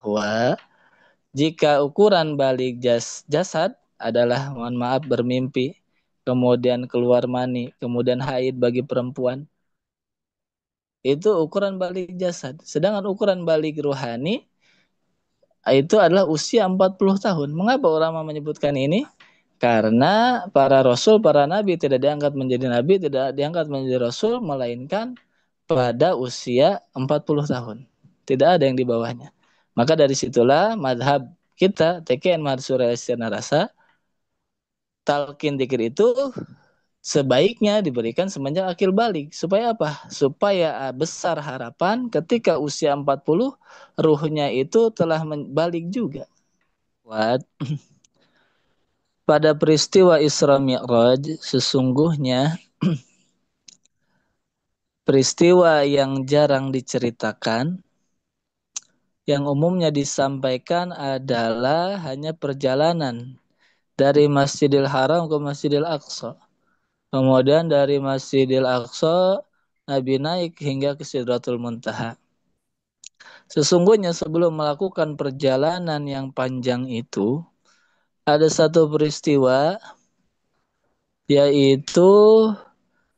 bahwa jika ukuran balik jasad adalah, mohon maaf, bermimpi, kemudian keluar mani, kemudian haid bagi perempuan, itu ukuran balik jasad. Sedangkan ukuran balik ruhani itu adalah usia 40 tahun. Mengapa ulama menyebutkan ini? Karena para rasul, para nabi tidak diangkat menjadi nabi, tidak diangkat menjadi rasul, melainkan pada usia 40 tahun. Tidak ada yang di bawahnya. Maka dari situlah madhab kita, TKN Mahdhur Istiana Rasa, talqin dzikir itu sebaiknya diberikan semenjak akil balik. Supaya apa? Supaya besar harapan ketika usia 40, ruhnya itu telah balik juga. Pada peristiwa Isra Mi'raj, sesungguhnya peristiwa yang jarang diceritakan, yang umumnya disampaikan adalah hanya perjalanan dari Masjidil Haram ke Masjidil Aqsa. Kemudian dari Masjidil Aqsa, Nabi naik hingga ke Sidratul Muntaha. Sesungguhnya sebelum melakukan perjalanan yang panjang itu, ada satu peristiwa, yaitu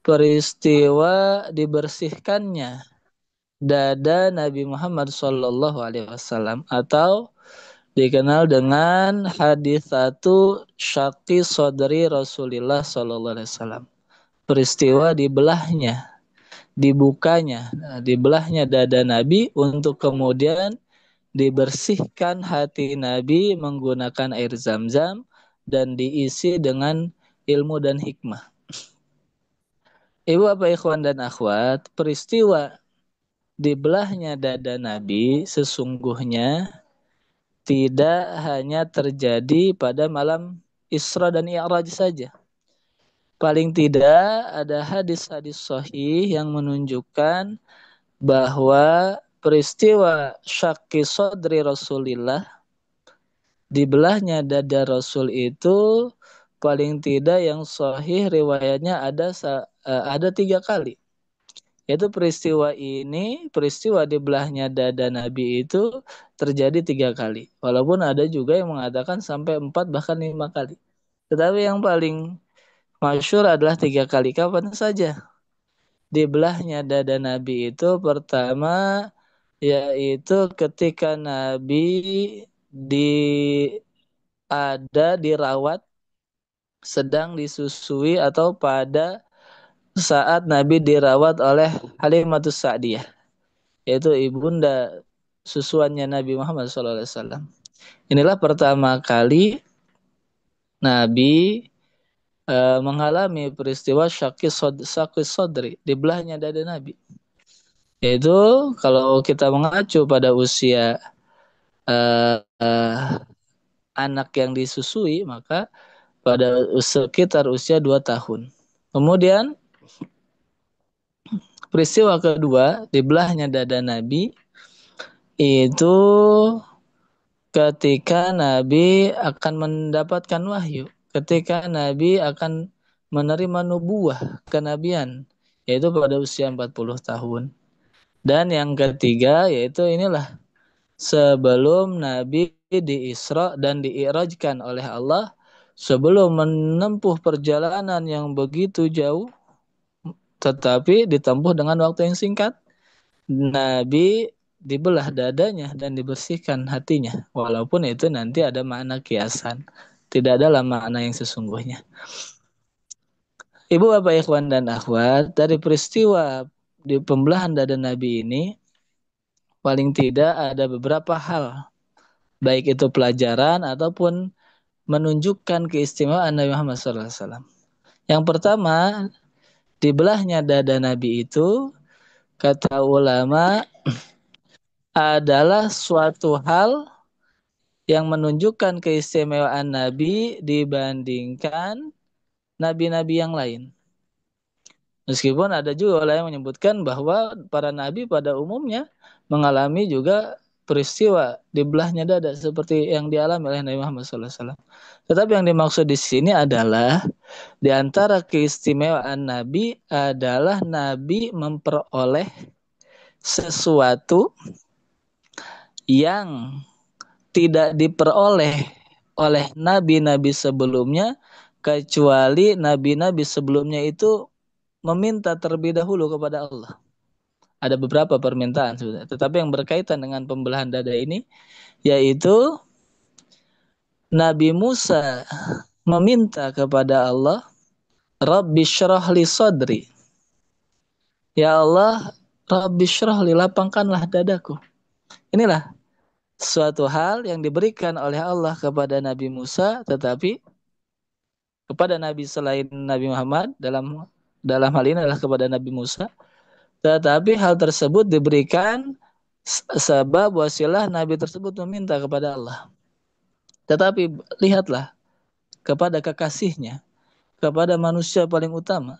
peristiwa dibersihkannya dada Nabi Muhammad SAW, atau dikenal dengan hadis satu syaqi sodri Rasulullah SAW. Peristiwa dibelahnya dada Nabi untuk kemudian dibersihkan hati Nabi menggunakan air Zam-Zam dan diisi dengan ilmu dan hikmah. Ibu bapak ikhwan dan akhwat, peristiwa dibelahnya dada Nabi sesungguhnya tidak hanya terjadi pada malam Isra dan Mi'raj saja. Paling tidak ada hadis-hadis sahih yang menunjukkan bahwa peristiwa syaqi sodri Rasulillah, dibelahnya dada Rasul itu, paling tidak yang sahih riwayatnya ada 3 kali. Yaitu peristiwa dibelahnya dada Nabi itu terjadi 3 kali. Walaupun ada juga yang mengatakan sampai 4 bahkan 5 kali. Tetapi yang paling masyhur adalah 3 kali. Kapan saja dibelahnya dada Nabi itu? Pertama, yaitu ketika Nabi dirawat, sedang disusui, atau pada saat Nabi dirawat oleh Halimatus Sa'diyah, yaitu ibunda susuannya Nabi Muhammad SAW. Inilah pertama kali Nabi mengalami peristiwa syaqi sodri, dibelahnya dada Nabi. Yaitu kalau kita mengacu pada usia anak yang disusui, maka pada sekitar usia 2 tahun. Kemudian peristiwa kedua, dibelahnya dada Nabi, itu ketika Nabi akan mendapatkan wahyu, ketika Nabi akan menerima nubuah, kenabian, yaitu pada usia 40 tahun. Dan yang ketiga, yaitu inilah sebelum Nabi diisra dan diirajkan oleh Allah, sebelum menempuh perjalanan yang begitu jauh, tetapi ditempuh dengan waktu yang singkat, Nabi dibelah dadanya dan dibersihkan hatinya. Walaupun itu nanti ada makna kiasan, tidak adalah makna yang sesungguhnya. Ibu bapak ikhwan dan akhwat, dari peristiwa di pembelahan dada Nabi ini, paling tidak ada beberapa hal, baik itu pelajaran ataupun menunjukkan keistimewaan Nabi Muhammad SAW. Yang pertama, dibelahnya dada Nabi itu, kata ulama, adalah suatu hal yang menunjukkan keistimewaan Nabi dibandingkan nabi-nabi yang lain. Meskipun ada juga yang menyebutkan bahwa para nabi pada umumnya mengalami juga peristiwa dibelahnya dada seperti yang dialami oleh Nabi Muhammad SAW. Tetapi yang dimaksud di sini adalah di antara keistimewaan Nabi adalah Nabi memperoleh sesuatu yang tidak diperoleh oleh nabi-nabi sebelumnya, kecuali nabi-nabi sebelumnya itu meminta terlebih dahulu kepada Allah. Ada beberapa permintaan sebenarnya, tetapi yang berkaitan dengan pembelahan dada ini yaitu Nabi Musa meminta kepada Allah, Rabbi syrah li sadri. Ya Allah, Rabbi syrah li, lapangkanlah dadaku. Inilah suatu hal yang diberikan oleh Allah kepada Nabi Musa, tetapi kepada Nabi selain Nabi Muhammad, dalam hal ini adalah kepada Nabi Musa, tetapi hal tersebut diberikan sebab wasilah Nabi tersebut meminta kepada Allah. Tetapi lihatlah kepada kekasihnya, kepada manusia paling utama,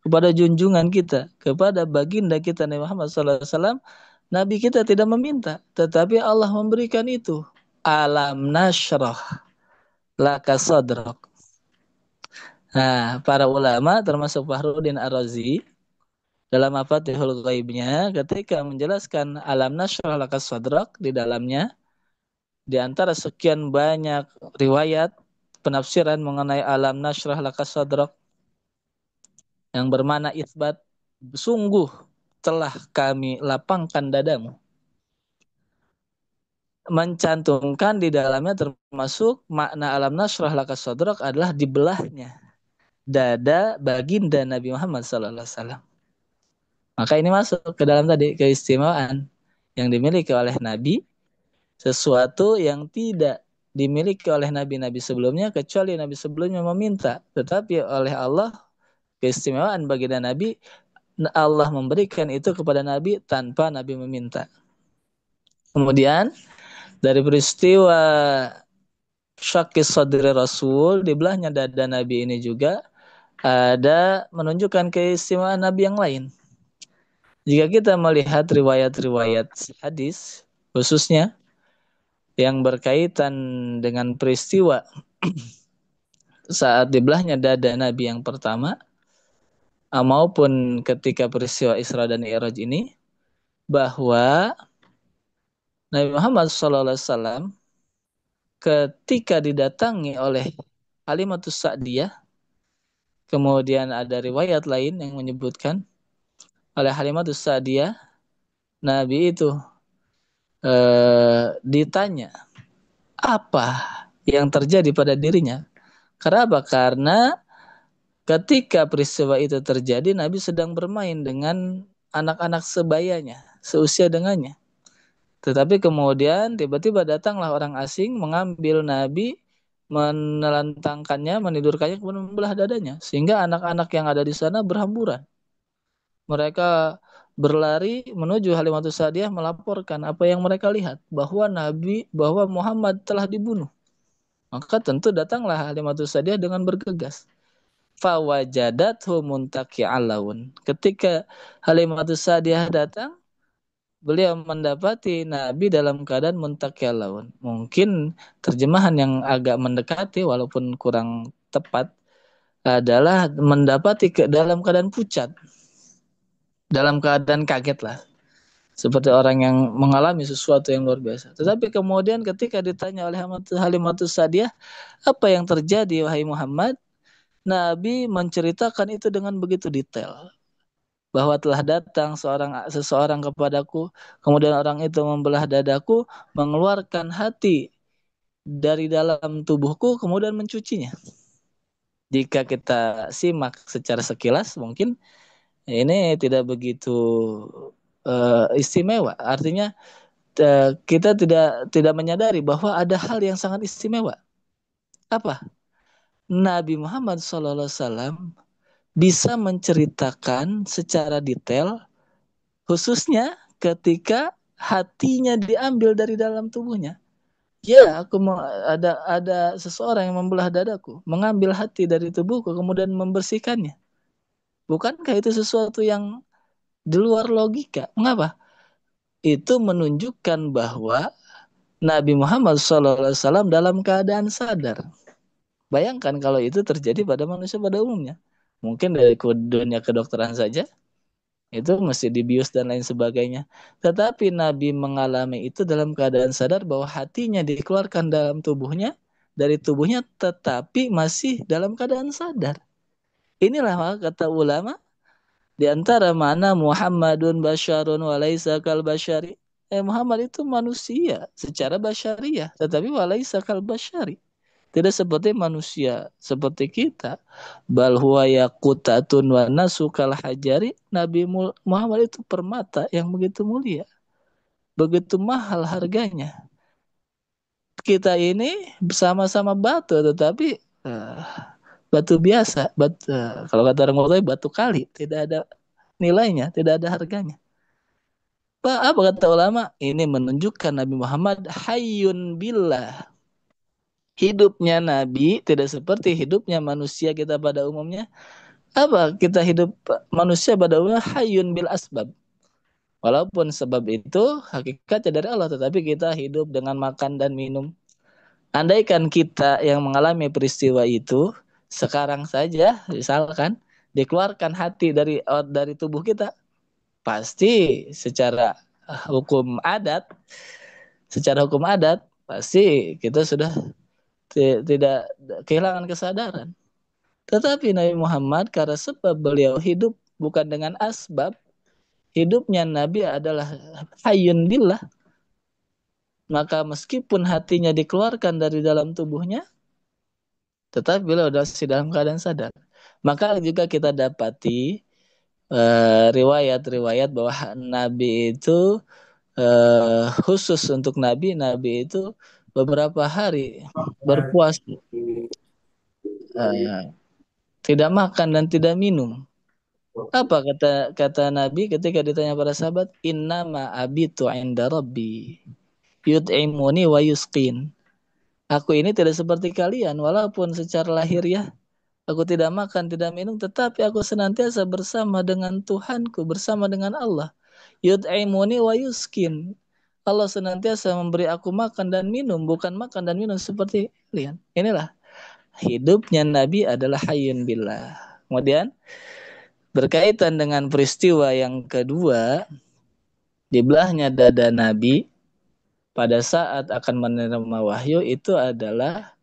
kepada junjungan kita, kepada baginda kita Nabi Muhammad SAW, Nabi kita tidak meminta, tetapi Allah memberikan itu. Alam nashrah laka sadrak. Nah, para ulama termasuk Fakhruddin Ar-Razi dalam Mafatihul Ghaibnya ketika menjelaskan alam nashrah laka sadrak, di dalamnya di antara sekian banyak riwayat penafsiran mengenai alam nashrah laka sadrak yang bermakna isbat, sungguh telah kami lapangkan dadamu, mencantumkan di dalamnya termasuk makna alam nashrah laka sadrak adalah dibelahnya dada baginda Nabi Muhammad SAW. Maka ini masuk ke dalam tadi keistimewaan yang dimiliki oleh Nabi, sesuatu yang tidak dimiliki oleh nabi-nabi sebelumnya, kecuali nabi sebelumnya meminta, tetapi oleh Allah keistimewaan baginda Nabi, Allah memberikan itu kepada Nabi tanpa Nabi meminta. Kemudian dari peristiwa syakis sadri Rasul, dibelahnya dada Nabi ini juga ada menunjukkan keistimewaan Nabi yang lain. Jika kita melihat riwayat-riwayat hadis, khususnya yang berkaitan dengan peristiwa saat dibelahnya dada Nabi yang pertama, maupun ketika peristiwa Isra dan Mi'raj ini, bahwa Nabi Muhammad SAW ketika didatangi oleh Halimatus Sa'diyah, kemudian ada riwayat lain yang menyebutkan oleh Halimatus Sa'diyah, Nabi itu ditanya apa yang terjadi pada dirinya. Kenapa? Karena ketika peristiwa itu terjadi, Nabi sedang bermain dengan anak-anak sebayanya, seusia dengannya. Tetapi kemudian tiba-tiba datanglah orang asing mengambil Nabi, menelantangkannya, menidurkannya, kemudian membelah dadanya. Sehingga anak-anak yang ada di sana berhamburan. Mereka berlari menuju Halimatus Sa'diyah melaporkan apa yang mereka lihat, bahwa Muhammad telah dibunuh. Maka tentu datanglah Halimatus Sa'diyah dengan bergegas. Fawajadathu muntaqi'al laun. Ketika Halimatus Sa'diyah datang, beliau mendapati Nabi dalam keadaan muntaqi'al laun. Mungkin terjemahan yang agak mendekati walaupun kurang tepat adalah mendapati dalam keadaan pucat, dalam keadaan kaget lah, seperti orang yang mengalami sesuatu yang luar biasa. Tetapi kemudian ketika ditanya oleh Halimatus Sa'diyah, apa yang terjadi wahai Muhammad? Nabi menceritakan itu dengan begitu detail, bahwa telah datang seseorang kepadaku, kemudian orang itu membelah dadaku, mengeluarkan hati dari dalam tubuhku, kemudian mencucinya. Jika kita simak secara sekilas, mungkin ini tidak begitu istimewa. Artinya kita tidak menyadari bahwa ada hal yang sangat istimewa. Apa? Nabi Muhammad SAW bisa menceritakan secara detail, khususnya ketika hatinya diambil dari dalam tubuhnya. Ya, ada seseorang yang membelah dadaku, mengambil hati dari tubuhku, kemudian membersihkannya. Bukankah itu sesuatu yang di luar logika? Mengapa? Itu menunjukkan bahwa Nabi Muhammad SAW dalam keadaan sadar. Bayangkan kalau itu terjadi pada manusia pada umumnya. Mungkin dari dunia kedokteran saja, itu mesti dibius dan lain sebagainya. Tetapi Nabi mengalami itu dalam keadaan sadar bahwa hatinya dikeluarkan dari tubuhnya, tetapi masih dalam keadaan sadar. Inilah kata ulama, di antara mana Muhammadun basyarun walaisa kal basyari. Muhammad itu manusia secara basyariah, tetapi walaisa kal basyari. Tidak seperti manusia seperti kita. Bal huwa yaqutatun wa nasukal hajari. Nabi Muhammad itu permata yang begitu mulia, begitu mahal harganya. Kita ini bersama-sama batu, tetapi batu biasa, kalau kata orang Betawi batu kali, tidak ada nilainya, tidak ada harganya. Apa kata ulama? Ini menunjukkan Nabi Muhammad hayyun billah. Hidupnya Nabi tidak seperti hidupnya manusia kita pada umumnya. Apa kita hidup manusia pada umumnya hayyun bil asbab. Walaupun sebab itu hakikatnya dari Allah, tetapi kita hidup dengan makan dan minum. Andaikan kita yang mengalami peristiwa itu sekarang saja, misalkan dikeluarkan hati dari tubuh kita, pasti secara hukum adat pasti kita sudah tidak kehilangan kesadaran. Tetapi Nabi Muhammad karena sebab beliau hidup bukan dengan asbab, hidupnya Nabi adalah hayyun billah, maka meskipun hatinya dikeluarkan dari dalam tubuhnya, tetapi beliau masih dalam keadaan sadar. Maka juga kita dapati riwayat-riwayat bahwa Nabi itu khusus untuk Nabi itu beberapa hari berpuasa, tidak makan dan tidak minum. Apa kata Nabi ketika ditanya para sahabat, innama abitu inda rabbi yut'imuni wa yusqin. Aku ini tidak seperti kalian, walaupun secara lahiriah aku tidak makan, tidak minum, tetapi aku senantiasa bersama dengan Tuhanku, bersama dengan Allah. Yut'imuni wa yusqin. Allah senantiasa memberi aku makan dan minum, bukan makan dan minum seperti kalian. Inilah hidupnya Nabi adalah hayyun billah. Kemudian berkaitan dengan peristiwa yang kedua, di belahnya dada Nabi pada saat akan menerima wahyu itu adalah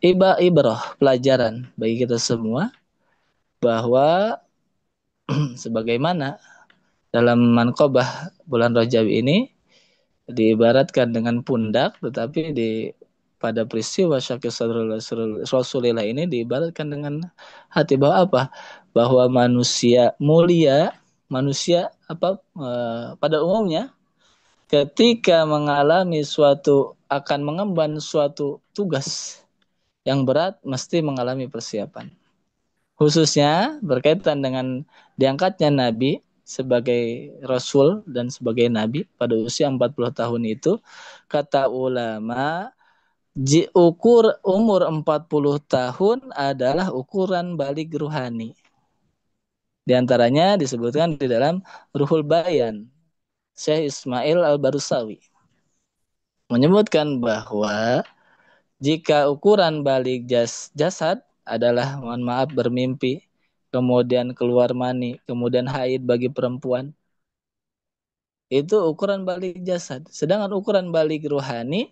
ibrah, pelajaran bagi kita semua bahwa sebagaimana dalam manqobah bulan Rajab ini diibaratkan dengan pundak, tetapi pada peristiwa syakir Rasulullah ini diibaratkan dengan hati, bahwa apa? Bahwa manusia mulia, manusia pada umumnya ketika akan mengemban suatu tugas yang berat mesti mengalami persiapan. Khususnya berkaitan dengan diangkatnya Nabi sebagai Rasul dan sebagai Nabi pada usia 40 tahun itu, kata ulama, umur 40 tahun adalah ukuran balik ruhani. Di antaranya disebutkan di dalam Ruhul Bayan, Syekh Ismail Al-Barusawi menyebutkan bahwa jika ukuran balik jasad adalah, mohon maaf, bermimpi, kemudian keluar mani, kemudian haid bagi perempuan, itu ukuran balik jasad. Sedangkan ukuran balik ruhani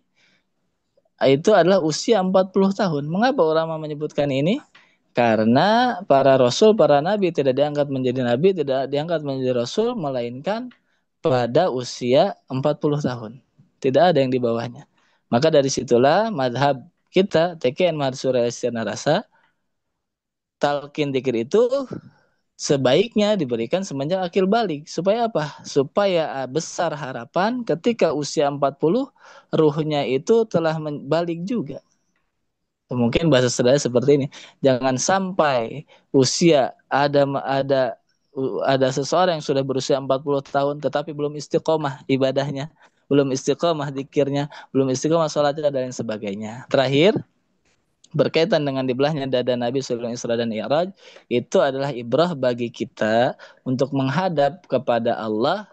itu adalah usia 40 tahun. Mengapa ulama menyebutkan ini? Karena para rasul, para nabi tidak diangkat menjadi nabi, tidak diangkat menjadi rasul, melainkan pada usia 40 tahun. Tidak ada yang di bawahnya. Maka dari situlah madhab kita, TKN Madsur Istiana Rasa, talqin dzikir itu sebaiknya diberikan semenjak akil balik. Supaya apa? Supaya besar harapan ketika usia 40, ruhnya itu telah balik juga. Mungkin bahasa sederhana seperti ini. Jangan sampai usia ada seseorang yang sudah berusia 40 tahun tetapi belum istiqomah ibadahnya, belum istiqomah dzikirnya, belum istiqomah salatnya dan lain sebagainya. Terakhir, berkaitan dengan dibelahnya dada Nabi sebelum Isra dan Mi'raj, itu adalah ibrah bagi kita untuk menghadap kepada Allah.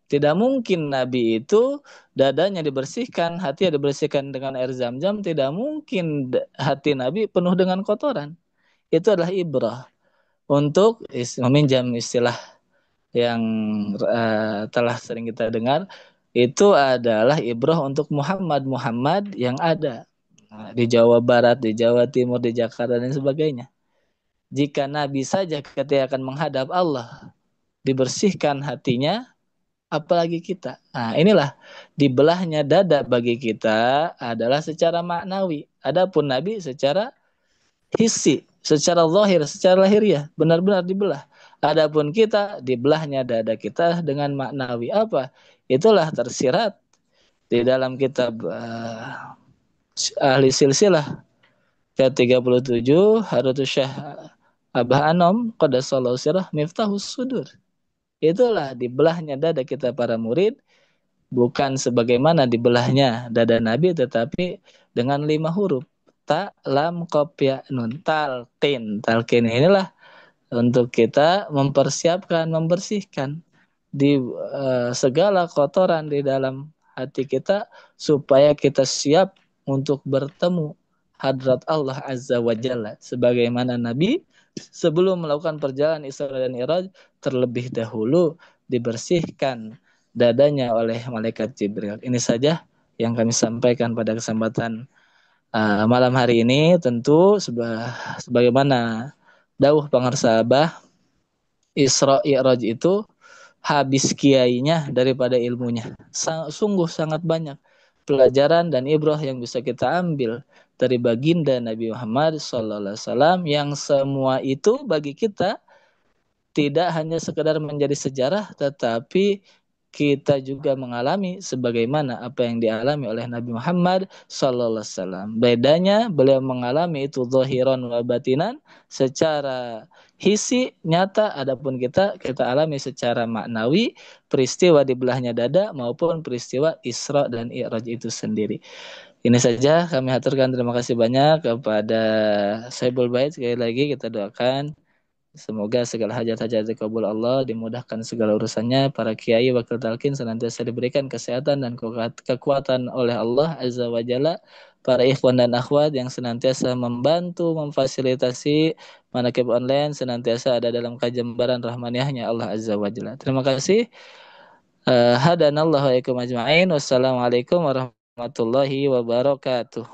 Tidak mungkin Nabi itu dadanya dibersihkan, hatinya dibersihkan dengan air zam-zam. Tidak mungkin hati Nabi penuh dengan kotoran. Itu adalah ibrah. untuk meminjam istilah yang telah sering kita dengar, itu adalah ibrah untuk Muhammad yang ada di Jawa Barat, di Jawa Timur, di Jakarta dan sebagainya. Jika Nabi saja ketika akan menghadap Allah dibersihkan hatinya, apalagi kita. Nah, inilah dibelahnya dada bagi kita adalah secara maknawi. Adapun Nabi secara hissi, secara zahir, secara lahiriah, benar-benar dibelah. Adapun kita dibelahnya dada kita dengan maknawi apa? Itulah tersirat di dalam kitab ahli silsilah ke-37 Harutus Syah Abah Anom Qadasallahu sirah Miftahus Sudur. Itulah dibelahnya dada kita para murid, bukan sebagaimana dibelahnya dada Nabi, tetapi dengan 5 huruf. Ta, lam, qaf, ya, nun, talqin inilah untuk kita mempersiapkan, membersihkan di segala kotoran di dalam hati kita supaya kita siap untuk bertemu hadrat Allah Azza wa Jalla. Sebagaimana Nabi sebelum melakukan perjalanan Isra dan Mi'raj terlebih dahulu dibersihkan dadanya oleh malaikat Jibril. Ini saja yang kami sampaikan pada kesempatan malam hari ini. Tentu sebagaimana dawuh pangarsa Abah, Isra Mi'raj itu habis kiainya daripada ilmunya. Sungguh sangat banyak pelajaran dan ibrah yang bisa kita ambil dari baginda Nabi Muhammad SAW, yang semua itu bagi kita tidak hanya sekedar menjadi sejarah, tetapi kita juga mengalami sebagaimana apa yang dialami oleh Nabi Muhammad SAW. Bedanya beliau mengalami itu zahiran wa batinan, secara hisi nyata, adapun kita alami secara maknawi, peristiwa di belahnya dada maupun peristiwa Isra dan I'raj itu sendiri. Ini saja kami haturkan, terima kasih banyak kepada Saibul Bait. Sekali lagi kita doakan semoga segala hajat-hajat dikabul Allah, dimudahkan segala urusannya. Para kiai wakil talqin senantiasa diberikan kesehatan dan kekuatan oleh Allah Azza wa Jalla. Para ikhwan dan akhwat yang senantiasa membantu, memfasilitasi manakib online senantiasa ada dalam kajambaran rahmaniahnya Allah Azza wa Jalla. Terima kasih. Hadanallahu wa ikum ajma'in. Wassalamualaikum warahmatullahi wabarakatuh.